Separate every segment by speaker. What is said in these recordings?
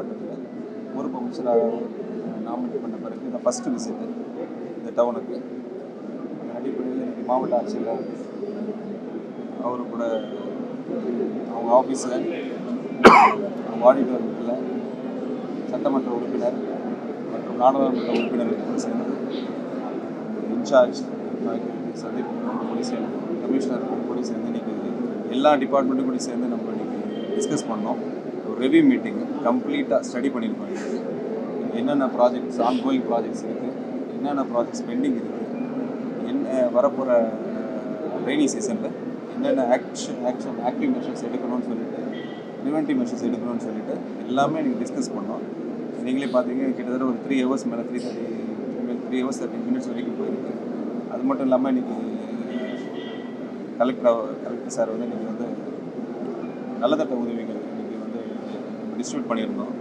Speaker 1: மாவட்டத்தில் பொறுப்பு அமைச்சராக நாமினேட் பண்ண பிறகு இந்த ஃபஸ்ட்டு விசிட்டு இந்த டவுனுக்கு. அந்த அடிப்படையில் இன்றைக்கி மாவட்ட ஆட்சியில் அவரு கூட அவங்க ஆஃபீஸில் அவங்க ஆடிட்டோரியத்தில் சட்டமன்ற உறுப்பினர் மற்றும் நாடாளுமன்ற உறுப்பினர்கள் கூட சேர்ந்து இன்சார்ஜ் சந்தீப் கூட சேர்ந்து கமிஷனர் கூட சேர்ந்து இன்றைக்கி எல்லா டிபார்ட்மெண்ட்டும் கூட சேர்ந்து நம்ம இன்றைக்கி டிஸ்கஸ் பண்ணோம். ஒரு ரிவ்யூ மீட்டிங் கம்ப்ளீட்டாக ஸ்டடி பண்ணியிருக்கோம். என்னென்ன ப்ராஜெக்ட்ஸ் ஆன்கோயிங் ப்ராஜெக்ட்ஸ் இருக்குது, என்னென்ன ப்ராஜெக்ட்ஸ் பெண்டிங் இருக்குது, என்ன வரப்போகிற ரெய்னி சீசனில் என்னென்ன ஆக்டிவ் மெஷர்ஸ் எடுக்கணும்னு சொல்லிட்டு ப்ரிவென்டிவ் மெஷர்ஸ் எடுக்கணும்னு சொல்லிட்டு எல்லாமே நீங்கள் டிஸ்கஸ் பண்ணோம். நீங்களே பார்த்தீங்க கிட்டத்தட்ட ஒரு 3 hours மேலே 3 hours 30 minutes வரைக்கும் போயிருக்கு. அது மட்டும் இல்லாமல் இன்றைக்கி கலெக்டர் சார் வந்து இன்றைக்கி வந்து நலத்திட்ட உதவிகள் இன்றைக்கி வந்து டிஸ்ட்ரிபியூட் பண்ணியிருந்தோம்.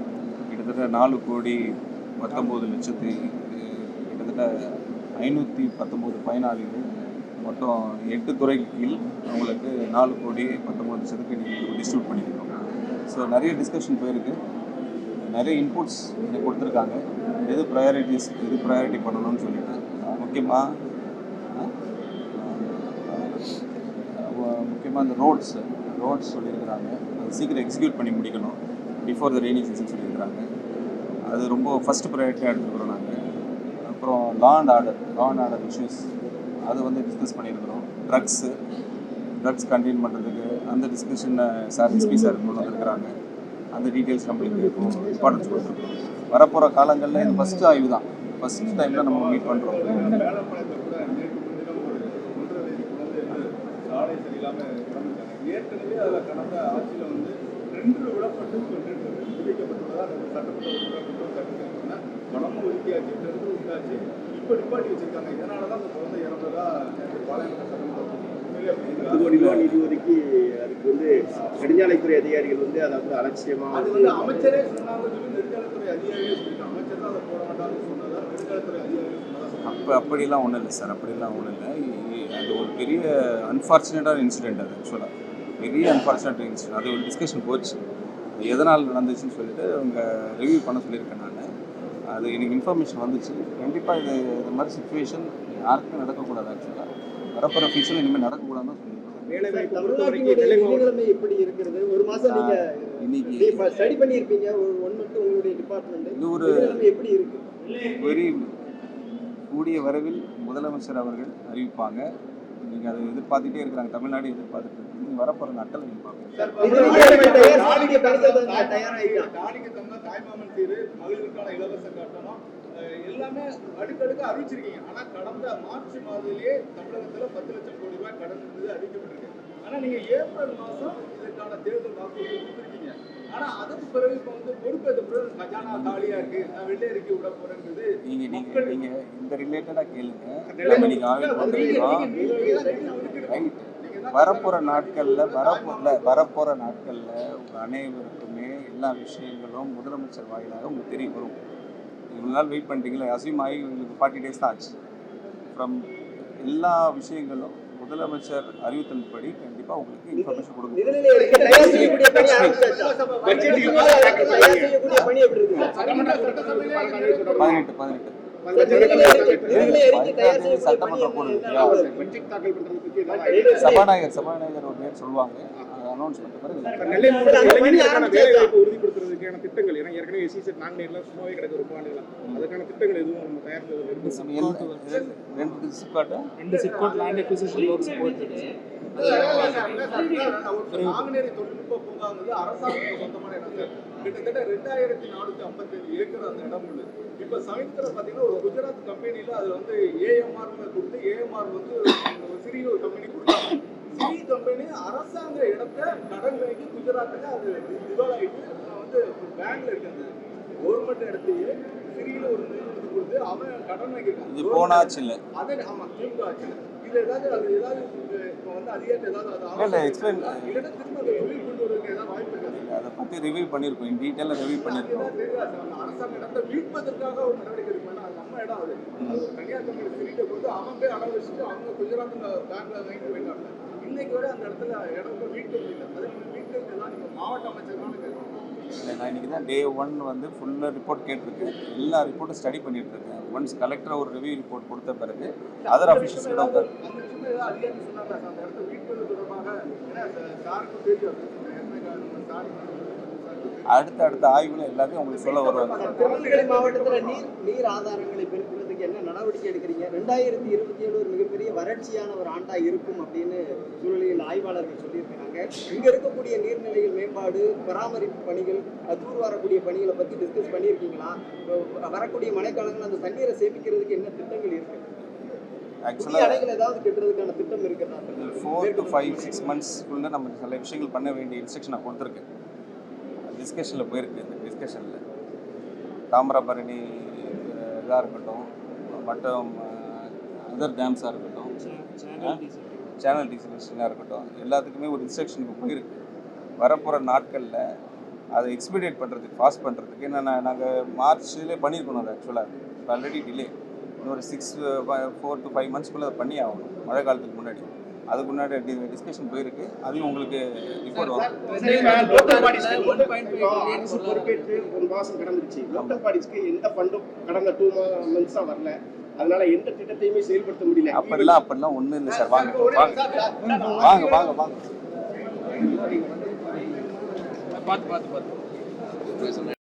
Speaker 1: கிட்டத்தட்ட 4,19,00,000 கிட்டத்தட்ட 519 பயனாளிகள் மொத்தம் 8 துறைக்கு கீழ் அவங்களுக்கு 4,19,00,000 இன்றைக்கி டிஸ்ட்ரிபியூட் பண்ணியிருக்கோம். ஸோ நிறைய டிஸ்கஷன் போயிருக்கு, நிறைய இன்புட்ஸ் எனக்கு கொடுத்துருக்காங்க. எது ப்ரையாரிட்டி பண்ணணும்னு சொல்லிட்டு முக்கியமாக இந்த ரோட்ஸ் சொல்லியிருக்கிறாங்க. அது சீக்கிரம் எக்ஸிக்யூட் பண்ணி முடிக்கணும் பிஃபோர் த ரெய்னி சீசன் சொல்லியிருக்கிறாங்க. அது ரொம்ப ஃபஸ்ட்டு ப்ரையாரிட்டியாக எடுத்துக்கிறோம் நாங்கள். அப்புறம் லா அண்ட் ஆர்டர் இஷ்யூஸ் அது வந்து டிஸ்கஸ் பண்ணியிருக்கிறோம். ட்ரக்ஸ் கண்டெயின் பண்ணுறதுக்கு அந்த டிஸ்கஷனை எஸ்பி சார் கொண்டு வந்துருக்கிறாங்க. அந்த டீட்டெயில்ஸ் நம்மளுக்கு இம்பார்ட்டன்ஸ் கொடுத்துருக்கோம். வரப்போகிற காலங்களில் இது ஃபஸ்ட்டு ஆய்வு தான், ஃபஸ்ட் டைம் தான் நம்ம மீட் பண்ணுறோம்.
Speaker 2: ஏற்கனவே அதில் கடந்த ஆட்சியில் வந்து 2 விடப்பட்டு விதிக்கப்பட்டுள்ளதாக சட்டமன்ற பணமும் ஒதுக்கியாச்சு, 2 உண்டாச்சு, இப்போ நிப்பாட்டி வச்சிருக்காங்க. இதனால தான் அந்த குழந்தை இறந்ததா பாளையங்கோட்டை சட்டமன்ற நிதி ஒதுக்கி அதுக்கு வந்து நெடுஞ்சாலைத்துறை அதிகாரிகள் வந்து அதை வந்து அலட்சியமாக அது வந்து அமைச்சரே சொன்னாங்க. நெடுஞ்சாலைத்துறை அதிகாரிகளே சொல்லிட்டு அமைச்சர் தான் அதை போட மாட்டாங்கன்னு சொன்னதா நெடுஞ்சாலைத்துறை அதிகாரிகள் சொன்னதா?
Speaker 1: அப்படிலாம் ஒன்றும் இல்லை சார், அப்படிலாம் ஒன்றும் இல்லை. அது ஒரு பெரிய அன்ஃபார்ச்சுனேட்டான இன்சிடெண்ட். அது ஆக்சுவலாக பெரிய அன்ஃபார்ச்சுனேட் இன்சிடெண்ட். அது ஒரு டிஸ்கஷன் போச்சு, எதனால் நடந்துச்சுன்னு சொல்லிட்டு அவங்க ரிவ்யூ பண்ண சொல்லியிருக்கேன் நான். அது எனக்கு இன்ஃபர்மேஷன் வந்துச்சு. கண்டிப்பாக இது மாதிரி சுச்சுவேஷன் யாருக்கும் நடக்கக்கூடாது. ஆக்சுவலாக வரப்போகிற ஃபியூச்சரில் இனிமேல் நடக்கக்கூடாதுன்னு தான் சொல்லியிருக்கேன்.
Speaker 3: எப்படி இருக்கிறது? ஒரு மாதம் நீங்கள் இன்னைக்கு ஸ்டடி பண்ணியிருப்பீங்க, உங்களுடைய டிபார்ட்மெண்ட் இது ஒரு எப்படி இருக்குது?
Speaker 1: வெரி கூடிய விரைவில் முதலமைச்சர் அவர்கள் அறிவிப்பாங்க. நீங்கள் அதை எதிர்பார்த்துட்டே இருக்கிறாங்க, தமிழ்நாடு எதிர்பார்த்துட்டு இருக்கு. நீங்கள் வரப்போகிற நாட்கள் நீங்கள்
Speaker 2: தாய்மாமன் தீர்வு, மகளிருக்கான இலவச கட்டணம் எல்லாமே அடுக்கடுக்க அறிவிச்சிருக்கீங்க. ஆனால் கடந்த மார்ச் மாதத்திலேயே தமிழகத்தில் 10 லட்சம் கோடி ரூபாய் கடன் இருந்தது அறிவிக்கப்பட்டிருக்கு. ஆனால் நீங்கள் ஏப்ரல் மாதம் இதற்கான தேர்தல் வாக்குறுதி கொடுத்துருக்கீங்க. ஆனால் அதுக்கு பிறகு இப்போ வந்து பொறுப்பேற்ற பிறகு கஜானா காலியாக இருக்குது, நான் வெளியே இறக்கி விட போகிறேங்கிறது
Speaker 1: நீங்கள் இந்த ரிலேட்டடாக கேளுங்க. வரப்போகிற நாட்களில் உங்கள் அனைவருக்குமே எல்லா விஷயங்களும் முதலமைச்சர் வாயிலாக உங்களுக்கு தெரிய வரும். இவ்வளோ நாள் வெயிட் பண்ணிட்டீங்களா? அசியூம் ஆகி உங்களுக்கு 40 days தான் ஆச்சு. ஃப்ரம் எல்லா விஷயங்களும் முதலமைச்சர் அறிவித்தல்படி கண்டிப்பாக உங்களுக்கு இன்ஃபர்மேஷன் கொடுக்கும். 18 சட்டமன்ற கூடு சபாநாயகர் ஒரு நேரம் சொல்லுவாங்க. அனௌன்ஸ் பண்ண பிறகு
Speaker 2: உறுதிப்படுத்துறதுக்கான திட்டங்கள் ஏற்கனவே எஸ்இசெட் நாங்கள் நேரில் சும்மாவே கிடக்கு ரொம்ப ஆண்டுகளா அதுக்கான திட்டங்கள் எதுவும் நம்ம தயாரித்து
Speaker 1: 2 சிப்காட் லேண்ட் அக்விசிஷன் ஒர்க்ஸ் போயிட்டு இருக்கு.
Speaker 2: நாங்குநேரி தொழில்நுட்ப பூங்காங்கிறது அரசாங்கத்துக்கு சொந்தமான இடம் சார். கிட்டத்தட்ட 2455 ஏக்கர் அந்த இடம் உள்ளது. இப்போ சமீபத்தில் பார்த்தீங்கன்னா ஒரு குஜராத் கம்பெனியில் அதில் வந்து ஏஎம்ஆர் கொடுத்து ஏஎம்ஆர் வந்து ஒரு சிறிய ஒரு கம்பெனி கொடுத்தாங்க. சிறிய கம்பெனி அரசாங்க இடத்த கடன் வாங்கி குஜராத்தில் அது திவால் ஆகிட்டு வந்து பேங்க்ல இருக்கு. அந்த கவர்மெண்ட் இடத்தையே சிறிய ஒரு நிறுவனத்துக்கு கொடுத்து அவன் கடன் வாங்கியிருக்கான்.
Speaker 1: இது போனாச்சு இல்லை
Speaker 2: அதே ஆமாம் திமுக ஆச்சு. இதில் ஏதாவது அது ஏதாவது இப்போ வந்து அதிகாரத்தை ஏதாவது
Speaker 1: இல்லை எக்ஸ்பிளைன்
Speaker 2: இல்லைன்னா திரும்ப அதை தொழில் கொண்டு வரதுக்கு ஏதாவது வாய்ப்பு இருக்காது?
Speaker 1: அதை பற்றி ரிவ்யூ பண்ணியிருக்கோம், இன் டீட்டெயிலாக ரிவ்யூ பண்ணியிருக்கோம்.
Speaker 2: அரசாங்க இடத்தை மீட்பதற்காக ஒரு நடவடிக்கை இருக்குன்னா அது நம்ம இடம். அது ஒரு தனியார் கம்பெனி சிறிய கொடுத்து அவங்க போய் அடம் வச்சுட்டு அவங்க குஜராத் பேங்க்ல வாங்கிட்டு போயிட்டாங்க. இன்னைக்கு வரை அந்த இடத்துல இடம் மீட்க முடியல. அதே மாதிரி மீட்கிறதுக்கு தான் நீங்கள் மாவட்ட அமைச்சர்களான கேட்கணும்.
Speaker 1: இல்லை, நான் இன்றைக்கி தான் டே 1 வந்து ஃபுல்லாக ரிப்போர்ட் கேட்டிருக்கேன். எல்லா ரிப்போர்ட்டும் ஸ்டடி பண்ணிட்டு இருக்கேன். ஒன்ஸ் கலெக்டர் ஒரு ரிவ்யூ ரிப்போர்ட் கொடுத்த பிறகு அதர் ஆஃபீஸர்ஸ் கூட உட்காரு.
Speaker 2: அந்த விஷயம் ஏதாவது அதிகாரி சொன்னாங்க அந்த இடத்த மீட்பது தொடர்பாக. ஏன்னா சாருக்கு தெரியும்
Speaker 1: அடுத்த ஆய்வுல எல்லாத்தையும் உங்களுக்கு சொல்ல வருவாங்க.
Speaker 3: திருநெல்வேலி மாவட்டத்தில் நீர் ஆதாரங்களை பெருக்குறதுக்கு என்ன நடவடிக்கை எடுக்கிறீங்க? 2027 ஒரு மிகப்பெரிய வறட்சியான ஒரு ஆண்டா இருக்கும் அப்படின்னு சூழலில் ஆய்வாளர்கள் சொல்லியிருக்கிறாங்க. இங்க இருக்கக்கூடிய நீர்நிலைகள் மேம்பாடு, பராமரிப்பு பணிகள், தூர் வரக்கூடிய பணிகளை பத்தி டிஸ்கஸ் பண்ணியிருக்கீங்களா? வரக்கூடிய மழைக்காலங்கள் அந்த தண்ணீரை சேமிக்கிறதுக்கு என்ன திட்டங்கள் இருக்கு?
Speaker 1: ஆக்சுவலாக
Speaker 3: அணைகள் ஏதாவது கட்டுறதுக்கான திட்டம் இருக்கிறதா?
Speaker 1: 4 to 5-6 monthsக்குள்ள நம்ம சில விஷயங்கள் பண்ண வேண்டிய இன்ஸ்ட்ரக்ஷன் நான் கொடுத்துருக்கேன். டிஸ்கஷனில் போயிருக்கு. இந்த டிஸ்கஷனில் தாமிரபரணி இதாக இருக்கட்டும், மற்றும் அதர் டேம்ஸாக இருக்கட்டும், சேனல் டீசலேஷனாக இருக்கட்டும், எல்லாத்துக்குமே ஒரு இன்ஸ்ட்ரக்ஷனுக்கு போயிருக்கு. வரப்போகிற நாட்களில் அதை எக்ஸ்பீடியேட் பண்ணுறதுக்கு, ஃபாஸ்ட் பண்ணுறதுக்கு என்னென்ன நாங்கள் மார்ச்லேயே பண்ணியிருக்கணும். அது ஆக்சுவலாக இப்போ ஆல்ரெடி டிலே. இன்னொரு 4 to 5 monthsக்குள்ளே அதை பண்ணி ஆகணும், மழை காலத்துக்கு முன்னாடி. அதுக்கு முன்னாடி டிஸ்கஷன் போயிருக்கு. அதையும் உங்களுக்கு ரிப்போர்ட் வரும்.
Speaker 3: பொறுப்பேற்று 1 மாதம் கடந்துருச்சு. லோக்கல் பாடிஸ்க்கு எந்த ஃபண்டும் கடந்த 2 months வரல. அதனால எந்த திட்டத்தையுமே செயல்படுத்த முடியல.
Speaker 1: அப்படிலாம் ஒன்றும் இல்லை சார். வாங்க. பார்த்து